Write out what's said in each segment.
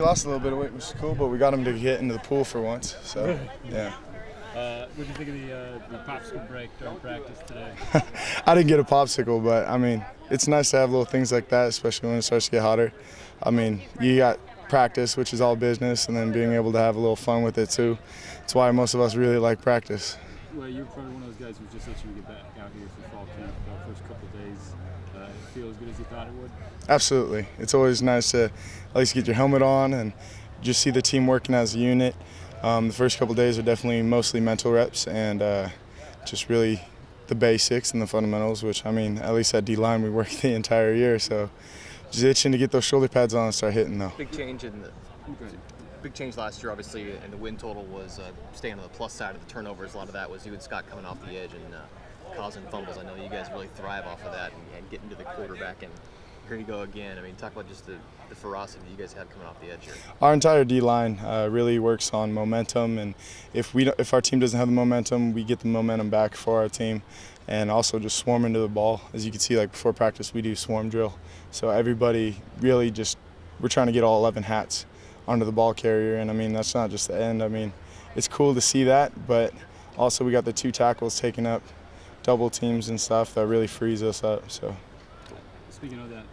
We lost a little bit of weight, which is cool, but we got him to get into the pool for once. So, yeah. What did you think of the popsicle break during practice today? I didn't get a popsicle, but I mean, it's nice to have little things like that, especially when it starts to get hotter. I mean, you got practice, which is all business, and then being able to have a little fun with it too. That's why most of us really like practice. Well, you're probably one of those guys who's just itching to get back out here for fall camp. The first couple of days, feel as good as you thought it would? Absolutely. It's always nice to at least get your helmet on and just see the team working as a unit. The first couple of days are definitely mostly mental reps and just really the basics and the fundamentals, which, I mean, at least at D-line we work the entire year. So just itching to get those shoulder pads on and start hitting, though. Big change last year, obviously, and the win total was staying on the plus side of the turnovers. A lot of that was you and Scott coming off the edge and causing fumbles. I know you guys really thrive off of that and getting to the quarterback. And here you go again. I mean, talk about just the ferocity you guys have coming off the edge here. Our entire D-line really works on momentum, and if our team doesn't have the momentum, we get the momentum back for our team, and also just swarm into the ball. As you can see, like before practice, we do swarm drill. So everybody really we're trying to get all 11 hats onto the ball carrier, and I mean, that's not just the end. I mean, it's cool to see that, but also we got the 2 tackles taking up double teams and stuff that really frees us up. So. Speaking of that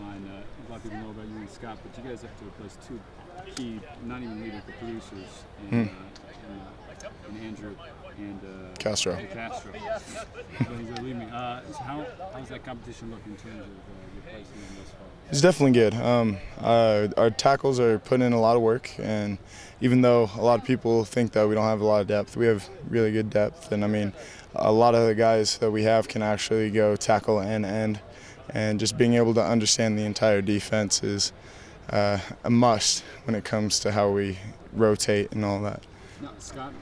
line, a lot of people know about you and Scott, but you guys have to replace 2 key, not even leaders, but producers, and Andrew and Castro. Castro. So he's leaving me. So how's that competition look in terms of replacing him thus far? It's definitely good. Our tackles are putting in a lot of work, and even though a lot of people think that we don't have a lot of depth, we have really good depth. And I mean, a lot of the guys that we have can actually go tackle and end. And just being able to understand the entire defense is a must when it comes to how we rotate and all that. Now, Scott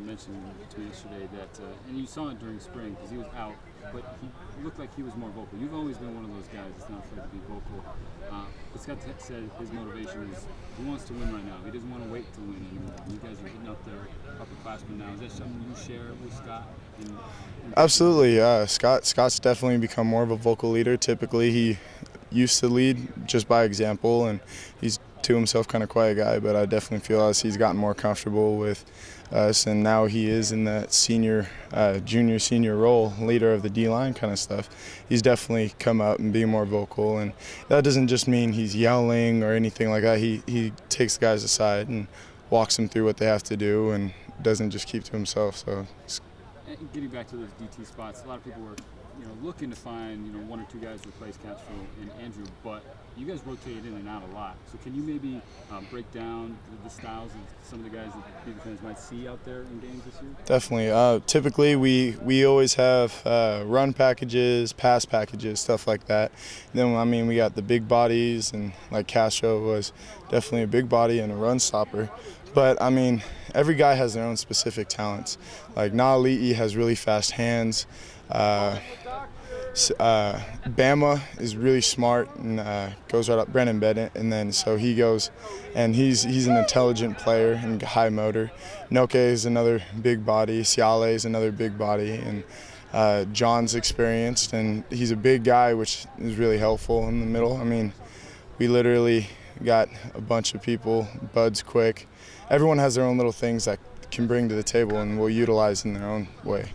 mentioned to me yesterday that, and you saw it during spring because he was out, but he looked like he was more vocal. You've always been one of those guys that's not afraid to be vocal. But Scott said his motivation is he wants to win right now. He doesn't want to wait to win anymore. You guys are hitting up their upperclassmen now. Is that something you share with Scott? Absolutely. Scott's definitely become more of a vocal leader. Typically, he used to lead just by example, and he's to himself kind of quiet guy, but I definitely feel as he's gotten more comfortable with us, and now he is in that junior, senior role, leader of the D-line kind of stuff. He's definitely come up and being more vocal, and that doesn't just mean he's yelling or anything like that. He takes the guys aside and walks them through what they have to do and doesn't just keep to himself. So. Getting back to those DT spots, a lot of people were, looking to find, 1 or 2 guys to replace Castro and Andrew, but you guys rotated in and out a lot. So can you maybe break down the styles of some of the guys that Beaver fans might see out there in games this year? Definitely. Typically, we always have run packages, pass packages, stuff like that. And then, I mean, we got the big bodies, and like Castro was definitely a big body and a run stopper. But, I mean, every guy has their own specific talents. Like, Naali'i has really fast hands. Bama is really smart and goes right up. Brandon Bennett, and then so he goes, and he's an intelligent player and high motor. Noke is another big body. Siale is another big body, and John's experienced, and he's a big guy, which is really helpful in the middle. I mean, we literally got a bunch of people. Bud's quick. Everyone has their own little things that can bring to the table, and we'll utilize in their own way.